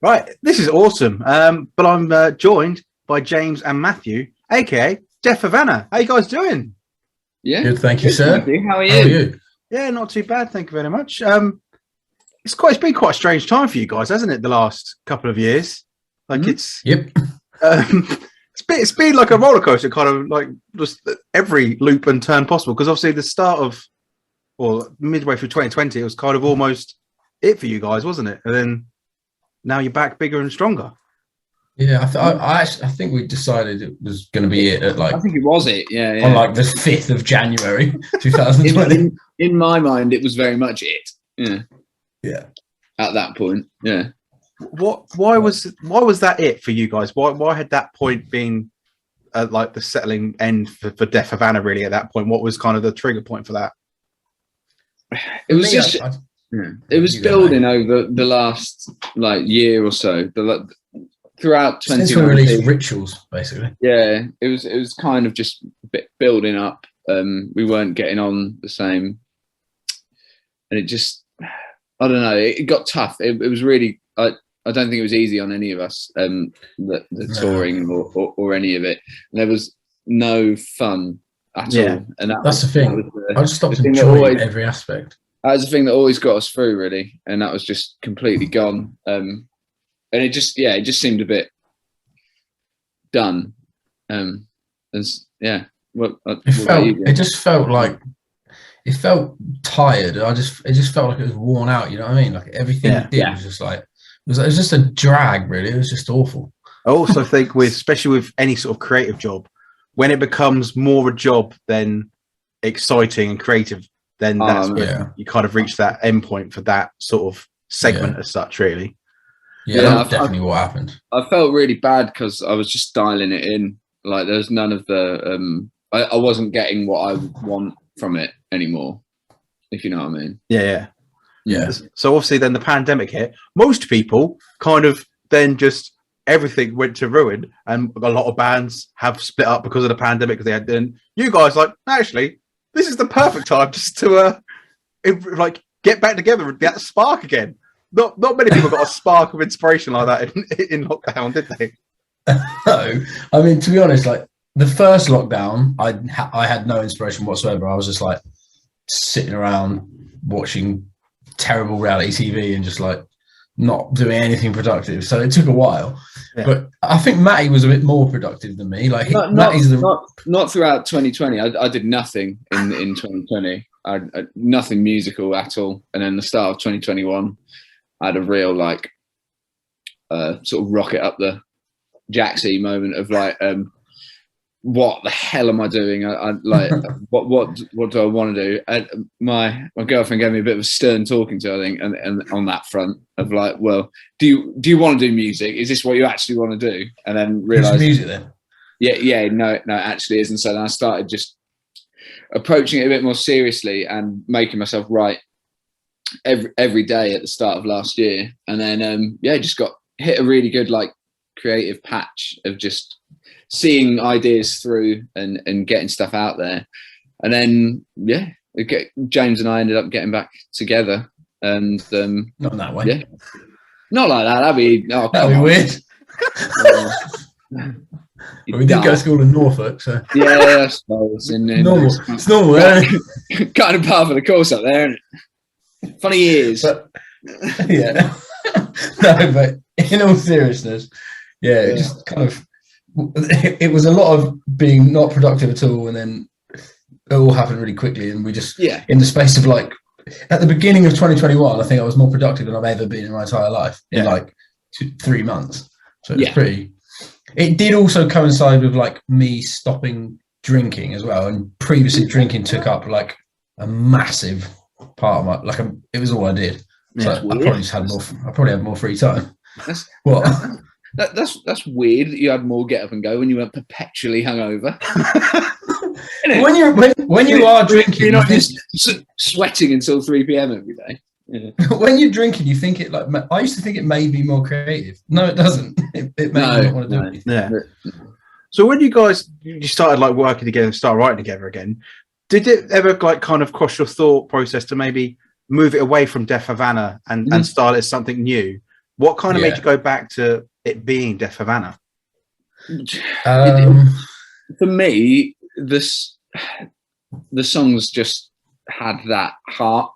Right, this is awesome. But I'm joined by James and Matthew, aka Deaf Havana. How you guys doing? Yeah, Good, thank you, sir. Matthew. How are you? How are you? Yeah, not too bad. Thank you very much. It's been quite a strange time for you guys, hasn't it? The last couple of years, Yep. It's been like a roller coaster, kind of like just every loop and turn possible. Because obviously the start of, well, midway through 2020, it was kind of almost it for you guys, wasn't it? And then now you're back bigger and stronger. Yeah, I think we decided it was going to be it at I think it was it. Yeah. on like the 5th of January, 2020. In my mind, it was very much it. Yeah. Yeah. At that point, yeah. Why was that it for you guys? Why had that point been like the settling end for Deaf Havana? Really, at that point, what was kind of the trigger point for that? It was just. It was building over the last year or so. Throughout 2020, since we released Rituals, basically. Yeah, it was kind of just building up. We weren't getting on the same, and it just, I don't know. It got tough. It was really. I don't think it was easy on any of us. The touring or any of it. And there was no fun at all. And that's the thing. I just stopped enjoying every aspect. That was the thing that always got us through, really, and that was just completely gone. And it just seemed a bit done. It felt tired. It just felt like it was worn out. You know what I mean? Like everything it did was just like it was just a drag. Really, it was just awful. I also think especially with any sort of creative job, when it becomes more a job than exciting and creative, then that's when you kind of reach that end point for that sort of segment as such, really. Yeah, that's definitely what happened. I felt really bad because I was just dialing it in. Like there's none of the I wasn't getting what I want from it anymore, if you know what I mean. Yeah. So obviously then the pandemic hit. Most people kind of then just everything went to ruin, and a lot of bands have split up because of the pandemic. Because then you guys actually, this is the perfect time just to get back together and that spark again. Not many people got a spark of inspiration like that in lockdown, did they? No, I mean, to be honest, like the first lockdown, I had no inspiration whatsoever. I was just like sitting around watching terrible reality TV and just like not doing anything productive. So it took a while, but I think Matty was a bit more productive than me. Like not throughout 2020. I did nothing in 2020. I nothing musical at all. And then the start of 2021, I had a real sort of rocket up the Jaxie moment of what the hell am I doing? I what do I want to do? And my girlfriend gave me a bit of a stern talking to, I think, and on that front of well, do you want to do music? Is this what you actually want to do? And then realised music then. No, it actually isn't. So then I started just approaching it a bit more seriously and making myself write every day at the start of last year, and then just got hit a really good creative patch of just seeing ideas through and getting stuff out there. And then James and I ended up getting back together, and not in that way. Not like that. That'd be weird. We did go to school in Norfolk, so it's normal. It's normal. Kind of part of the course up there, isn't it? Funny years. But, no, but in all seriousness, it just kind of it was a lot of being not productive at all, and then it all happened really quickly, and we just in the space of at the beginning of 2021, I think I was more productive than I've ever been in my entire life in 3 months. So it was pretty. It did also coincide with me stopping drinking as well, and previously drinking took up a massive part of my it was all I did. So I probably just had more. I probably had more free time. That's weird that you had more get up and go when you weren't perpetually hungover. when you are drinking, you're not just sweating until 3 p.m. every day. Yeah. When you're drinking, you think it I used to think it made me more creative. No, it doesn't. It made me not want to do anything. Yeah. So when you started working together and start writing together again, did it ever kind of cross your thought process to maybe move it away from Deaf Havana and start it as something new? What kind of made you go back to it being Deaf Havana? For me, the songs just had that heart.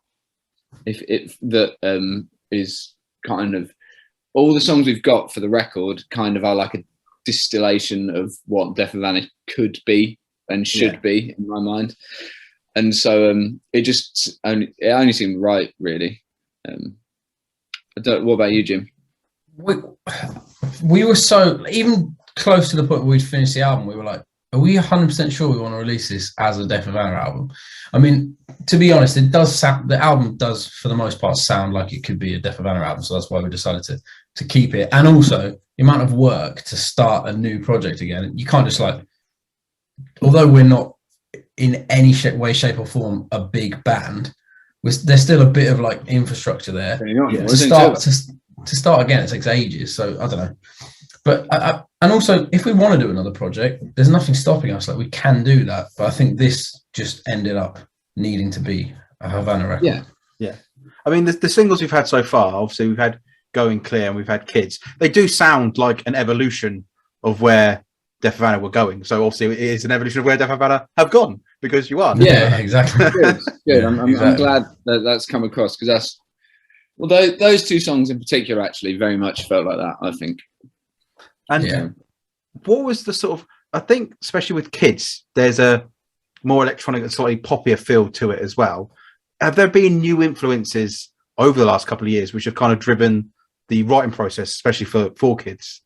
Is kind of all the songs we've got for the record kind of are like a distillation of what Deaf Havana could be and should be in my mind. And so it only seemed right, really. What about you, Jim? We were so, even close to the point where we'd finished the album, we were like, are we 100% sure we want to release this as a Deaf Havana album? I mean, to be honest, it does sound, the album does for the most part sound like it could be a Deaf Havana album, so that's why we decided to keep it. And also the amount of work to start a new project again, you can't just like, although we're not in any way, shape or form a big band, there's still a bit of like infrastructure there. To start again, it takes ages, so I don't know. But and also, if we want to do another project, there's nothing stopping us. Like, we can do that. But I think this just ended up needing to be a Havana record. Yeah. I mean, the singles we've had so far, obviously, we've had Going Clear and we've had Kids. They do sound like an evolution of where Deaf Havana were going. So obviously, it is an evolution of where Deaf Havana have gone, because you are. Yeah, exactly. Good. Yeah, I'm glad that that's come across, because that's, well, those two songs in particular actually very much felt like that, I think. And what was the sort of, I think, especially with Kids, there's a more electronic and slightly poppier feel to it as well. Have there been new influences over the last couple of years which have kind of driven the writing process, especially for Kids?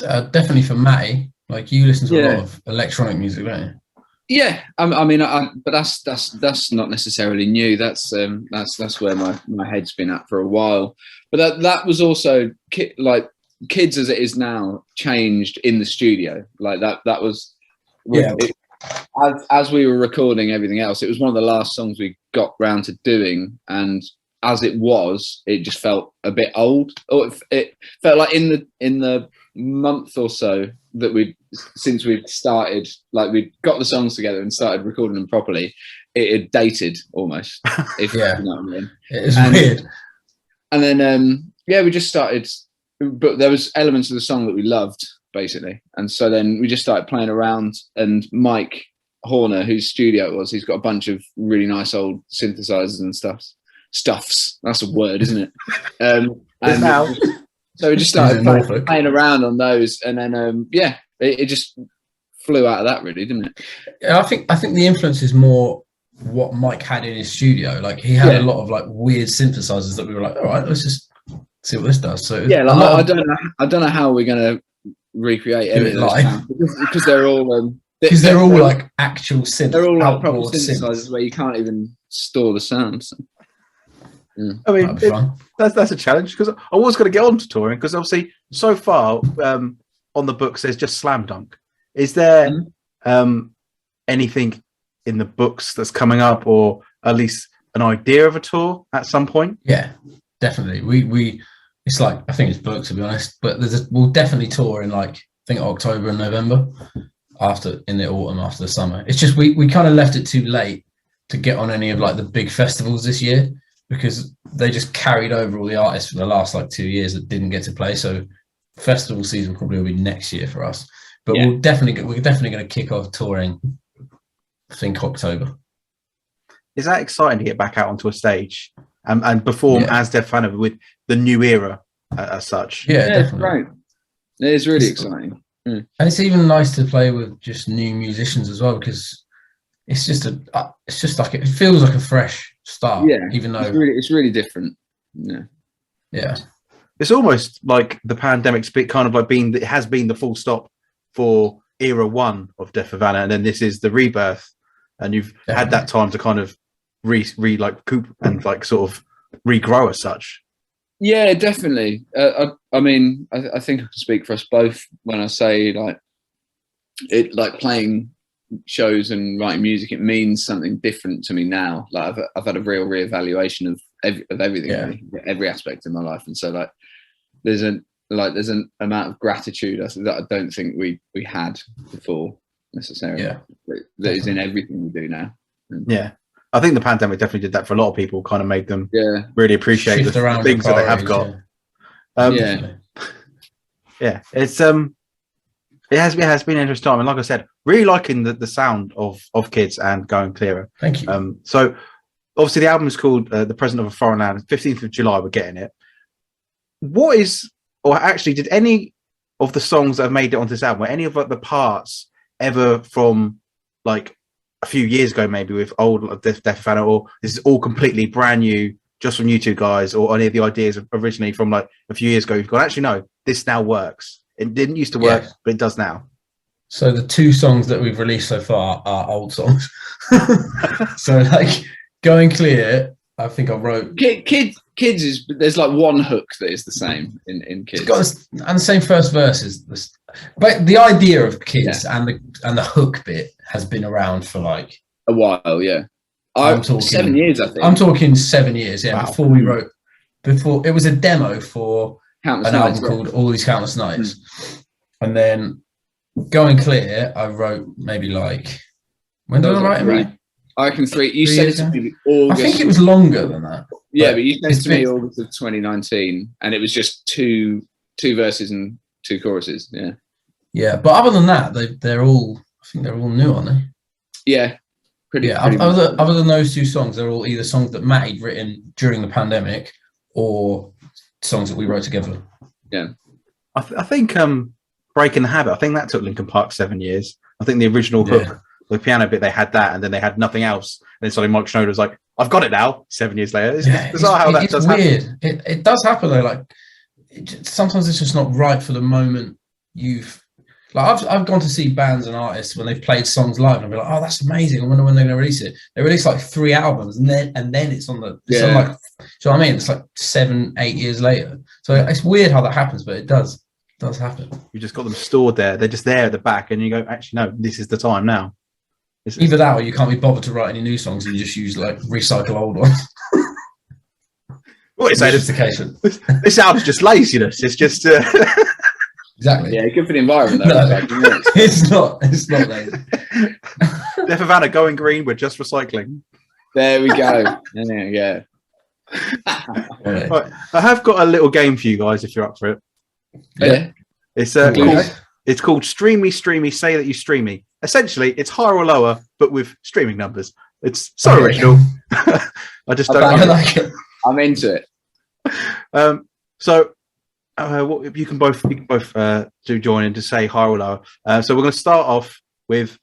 Definitely for Matty. Like, you listen to a lot of electronic music, don't you? Yeah, but that's not necessarily new. That's where my head's been at for a while. But that was also like Kids as it is now changed in the studio. Like that was as we were recording everything else, it was one of the last songs we got round to doing, and as it was, it just felt a bit old. Or it felt like in the month or so that since we'd started, like, we'd got the songs together and started recording them properly, it had dated almost. If you know what I mean. It is weird. And then we just started, but there was elements of the song that we loved, basically, and so then we just started playing around. And Mike Horner, whose studio it was, he's got a bunch of really nice old synthesizers and stuffs. That's a word, isn't it? So we just started playing around on those, and then it just flew out of that, really, didn't it? Yeah, I think the influence is more what Mike had in his studio. Like, he had a lot of like weird synthesizers that we were like, all right, let's just see what this does. So I don't know how we're gonna recreate any of those sounds, because they're all they're all like actual synths. They're all like proper synthesizers where you can't even store the sounds. Yeah. I mean, that's a challenge, because I was going to get on to touring, because obviously so far on the books there's just Slam Dunk. Is there anything in the books that's coming up, or at least an idea of a tour at some point? Yeah, definitely. We it's like, I think it's booked, to be honest, but we'll definitely tour in, like, I think October and November, in the autumn, after the summer. It's just we kind of left it too late to get on any of like the big festivals this year, because they just carried over all the artists for the last like 2 years that didn't get to play. So festival season probably will be next year for us. But we're definitely going to kick off touring, I think, October. Is that exciting to get back out onto a stage and perform as Deaf Havana with the new era as such? Yeah, definitely. It's right. It is really exciting. And it's even nice to play with just new musicians as well, because it's just like, it feels like a fresh start. Yeah, even though it's really different. Yeah. It's almost like the pandemic's kind of like it has been the full stop for era one of Deaf Havana, and then this is the rebirth, and you've had that time to kind of recoup and like sort of regrow as such. Yeah, definitely. I mean, I think I can speak for us both when I say like playing shows and writing music, it means something different to me now. Like, I've had a real reevaluation of everything, really, every aspect of my life, and so like there's an amount of gratitude that I don't think we had before necessarily. That is in everything we do now. Yeah, I think the pandemic definitely did that for a lot of people. Kind of made them really appreciate the things that they have got. Yeah, it's it has been an interesting time, and like I said, really liking the sound of Kids and Going Clearer. Thank you. So obviously the album is called The President of a Foreign Land. 15th of July, we're getting it. What is, or actually, did any of the songs that have made it onto this album, were any of the parts ever from like a few years ago, maybe with old Deaf Havana, or this is all completely brand new, just from you two guys, or any of the ideas originally from like a few years ago? You've gone, actually, no, this now works. It didn't used to work, but it does now. So the 2 songs that we've released so far are old songs. So like Going Clear, I think I wrote. Kids is, there's like one hook that is the same in Kids. It's got and the same first verse as this, but the idea of Kids and the hook bit has been around for like a while. Yeah, I'm talking 7 years. I think I'm talking 7 years. Yeah, wow. Before it was a demo for Countless an Nights, album called All These Countless Nights, and then Going Clear, I wrote maybe like, when did I write it? Right? I reckon 3. You said it to me August. I think it was longer than that. Yeah, but you said it to me August of 2019, and it was just two verses and 2 choruses. Yeah. Yeah, but other than that, they're all. I think they're all new, aren't they? Yeah. Pretty other than those 2 songs, they're all either songs that Matt had written during the pandemic or songs that we wrote together. Yeah. I think Breaking the Habit, I think that took Linkin Park 7 years. I think the original hook, the piano bit, they had that, and then they had nothing else. And then suddenly Mike Schneider was like, I've got it now, 7 years later. It's bizarre how that does happen. It does happen though. Like sometimes it's just not right for the moment. I've gone to see bands and artists when they've played songs live, and I'll be like, oh, that's amazing. I wonder when they're going to release it. They release like 3 albums, and then it's on the. It's on like, do you know what I mean? It's like 7, 8 years later. So it's weird how that happens, but it does happen. You just got them stored there. They're just there at the back, and you go, actually, no, this is the time now. Either that, or you can't be bothered to write any new songs, and you just use like recycle old ones. What is that? This album's just laziness. It's just. Exactly. Yeah, good for the environment though. No, it's not lazy. Deaf Havana, Going Green, we're just recycling. There we go. Yeah. Right. I have got a little game for you guys if you're up for it. Yeah. It's called Streamy, Say That You Stream Me. Essentially, it's higher or lower, but with streaming numbers. It's so original. I just don't like it. I'm into it. You can both do join in to say higher or lower. So we're going to start off with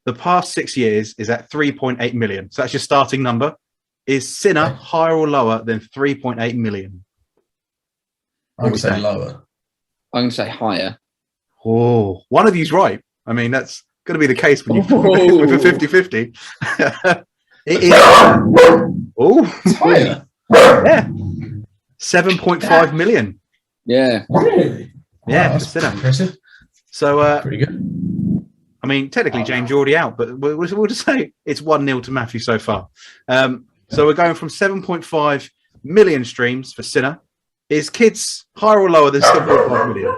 the past 6 years is at 3.8 million. So that's your starting number. Is Sinner higher or lower than 3.8 million? I'm going to say lower. I'm going to say higher. Oh, one of you's right. I mean, that's going to be the case when you with a 50-50. It is. It's higher. Yeah. 7.5 million. Yeah. Really? Yeah, wow, that's impressive. So pretty good. I mean, technically James you're already out, but we'll just say it's 1-0 to Matthew so far. So we're going from 7.5 million streams for Sinner. Is Kids higher or lower than 7.5 million?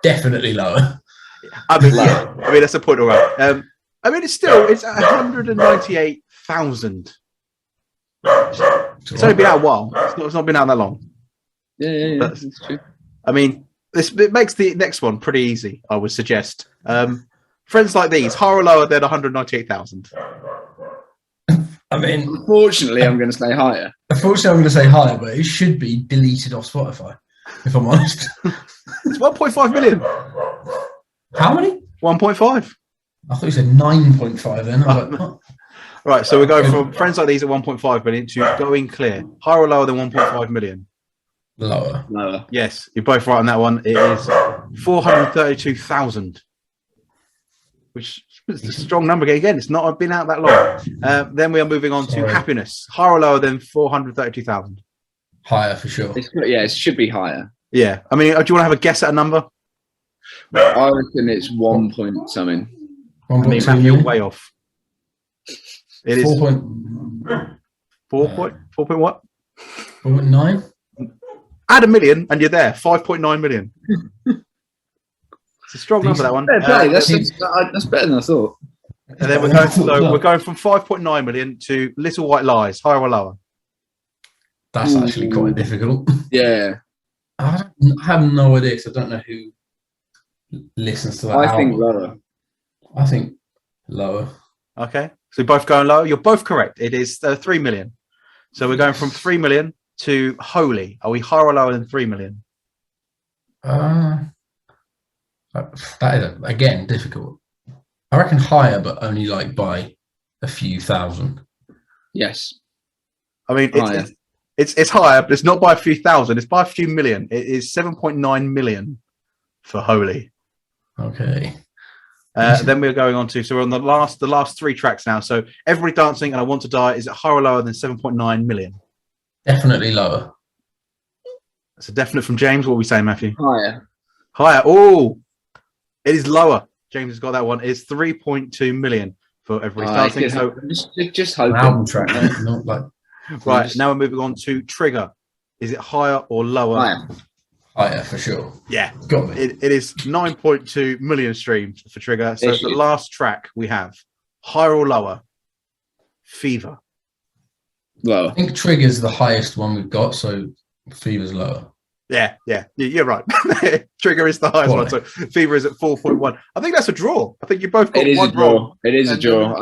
Definitely lower. I mean, yeah. I mean, that's a point all right. I mean, it's 198,000. It's only been out a while. It's not been out that long. Yeah. That's true. I mean, it makes the next one pretty easy, I would suggest. Friends Like These, higher or lower than 198,000? I mean, unfortunately, I'm going to say higher. Unfortunately, I'm going to say higher, but it should be deleted off Spotify, if I'm honest. It's 1.5 million. How many? 1.5. I thought you said 9.5 then. I was like, what? Right, so we're going from Friends Like These at 1.5 million to Going Clear. Higher or lower than 1.5 million? Lower. Yes, you're both right on that one. It is 432,000, which is a strong number. Again, it's not been out that long. Then we are moving on to Happiness. Higher or lower than 432,000? Higher for sure. It should be higher. Yeah, I mean, do you want to have a guess at a number? I reckon it's 1 point something. 1.2 Matthew, you're way off. It is 4 point what? 4.9. Add a million and you're there. 5.9 million. It's a strong number, that one. That's better than I thought. And then we're going from 5.9 million to Little White Lies. Higher or lower? That's actually quite difficult. Yeah. I have no idea because I don't know who listens to that album. think lower. I think lower. Okay, so we're both going lower. You're both correct. It is 3 million. So we're going from 3 million to Holy. Are we higher or lower than 3 million? That is again difficult. I reckon higher, but only like by a few thousand. Yes. I mean, it's higher, but it's not by a few thousand. It's by a few million. It is 7.9 million for Holy. Okay. Then we're going on to, so we're on the last 3 tracks now. So Everybody Dancing and I Want to Die, is it higher or lower than 7.9 million? Definitely lower. That's a definite from James. What are we saying, Matthew? Higher. Higher. Oh, it is lower. James has got that one. It's 3.2 million for Everybody's Dancing. So just hoping. An album track, not like. Right, now we're moving on to Trigger. Is it higher or lower? Higher. Higher for sure. Yeah, got me. It is 9.2 million streams for Trigger. So the last track we have, higher or lower? Fever. Lower. I think Trigger's the highest one we've got, so Fever's lower. Yeah, you're right. Trigger is the highest one, so Fever is at 4.1. I think that's a draw. I think you both got one draw. It is a draw.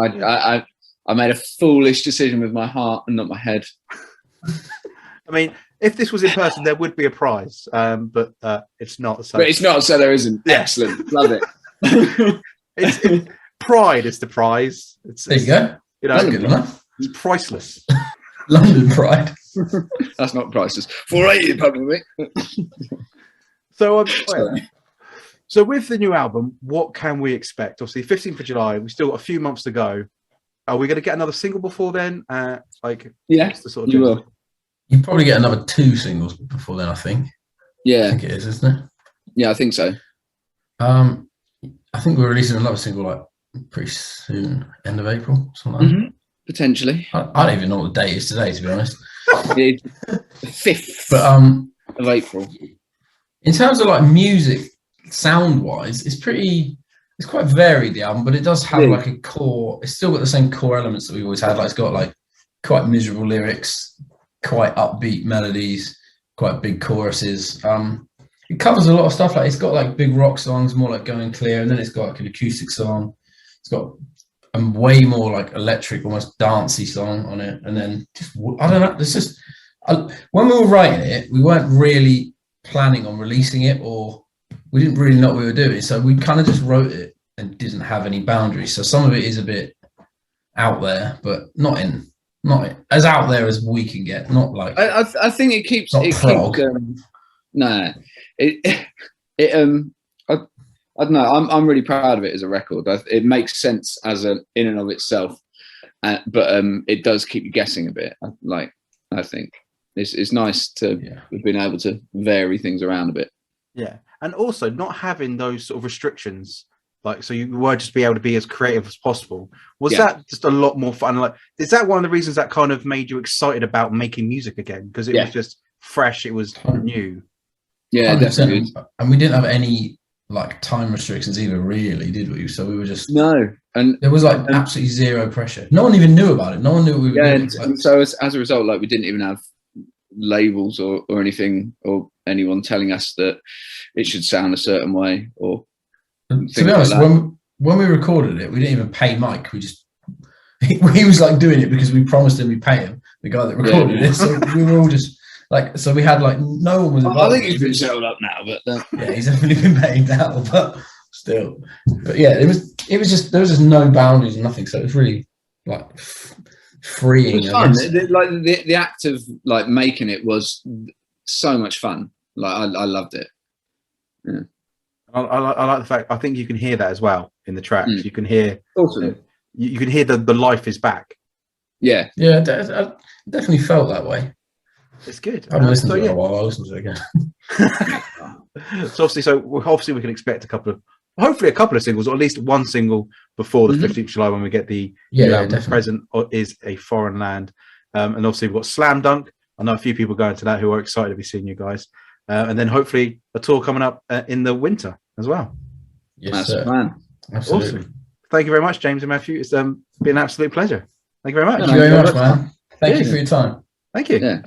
I made a foolish decision with my heart and not my head. I mean, if this was in person, there would be a prize, but it's not. So. But it's not, so there isn't. Yeah. Excellent. Love it. Pride is the prize. There you go. You know, that's good enough. It's priceless. London Pride. That's not priceless. 480 probably. So with the new album, what can we expect? Obviously, 15th of July. We still got a few months to go. Are we going to get another single before then? Yeah, you will. You probably get another 2 singles before then, I think. Yeah, I think it is, isn't it? Yeah, I think so. I think we're releasing another single like pretty soon, end of April, something like that. Potentially. I don't even know what the date is today, to be honest. The 5th of April. In terms of like music, sound wise, it's quite varied, the album, but it does have like a core. It's still got the same core elements that we've always had. Like it's got like quite miserable lyrics, quite upbeat melodies, quite big choruses. It covers a lot of stuff. Like it's got like big rock songs, more like Going Clear, and then it's got like an acoustic song. It's got a way more like electric, almost dancey song on it, and then just I don't know. It's just when we were writing it, we weren't really planning on releasing it, or we didn't really know what we were doing, so we kind of just wrote it and didn't have any boundaries. So some of it is a bit out there, but not as out there as we can get. Not like I think it keeps I don't know. I'm really proud of it as a record. It makes sense as in and of itself, but it does keep you guessing a bit. I think it's nice to have been able to vary things around a bit. Yeah, and also not having those sort of restrictions, like so you were just be able to be as creative as possible. Was that just a lot more fun? Like, is that one of the reasons that kind of made you excited about making music again? Because it was just fresh. It was new. Yeah, 100%. Definitely. And we didn't have any like time restrictions either, really, did we? So we were just and there was like absolutely zero pressure. No one even knew about it. No one knew what we were doing. And so as a result, like we didn't even have labels or anything, or anyone telling us that it should sound a certain way. Or to be honest, when we recorded it, we didn't even pay Mike. We just he was like doing it because we promised him we'd pay him, the guy that recorded it. So we were all just like, so we had like no one was involved. I think he's been settled up now, but yeah, he's definitely been paid now, but still. But yeah, it was just there was just no boundaries and nothing, so it was really like freeing. It was fun. Like the act of like making it was so much fun. Like I loved it. Yeah. I like the fact. I think you can hear that as well in the tracks. You can hear you can hear the life is back. Yeah, I definitely felt that way. It's good. I haven't listened to it in a while. I'll listen to it again. So obviously we can expect hopefully a couple of singles, or at least one single before the 15th of July when we get the present is a Foreign Land. And obviously we've got Slam Dunk. I know a few people going to that who are excited to be seeing you guys. And then hopefully a tour coming up in the winter as well. Yes, that's the plan. Absolutely. Awesome. Thank you very much, James and Matthew. It's been an absolute pleasure. Thank you very much. Thank you very much, man. Thank you for your time. Thank you. Yeah.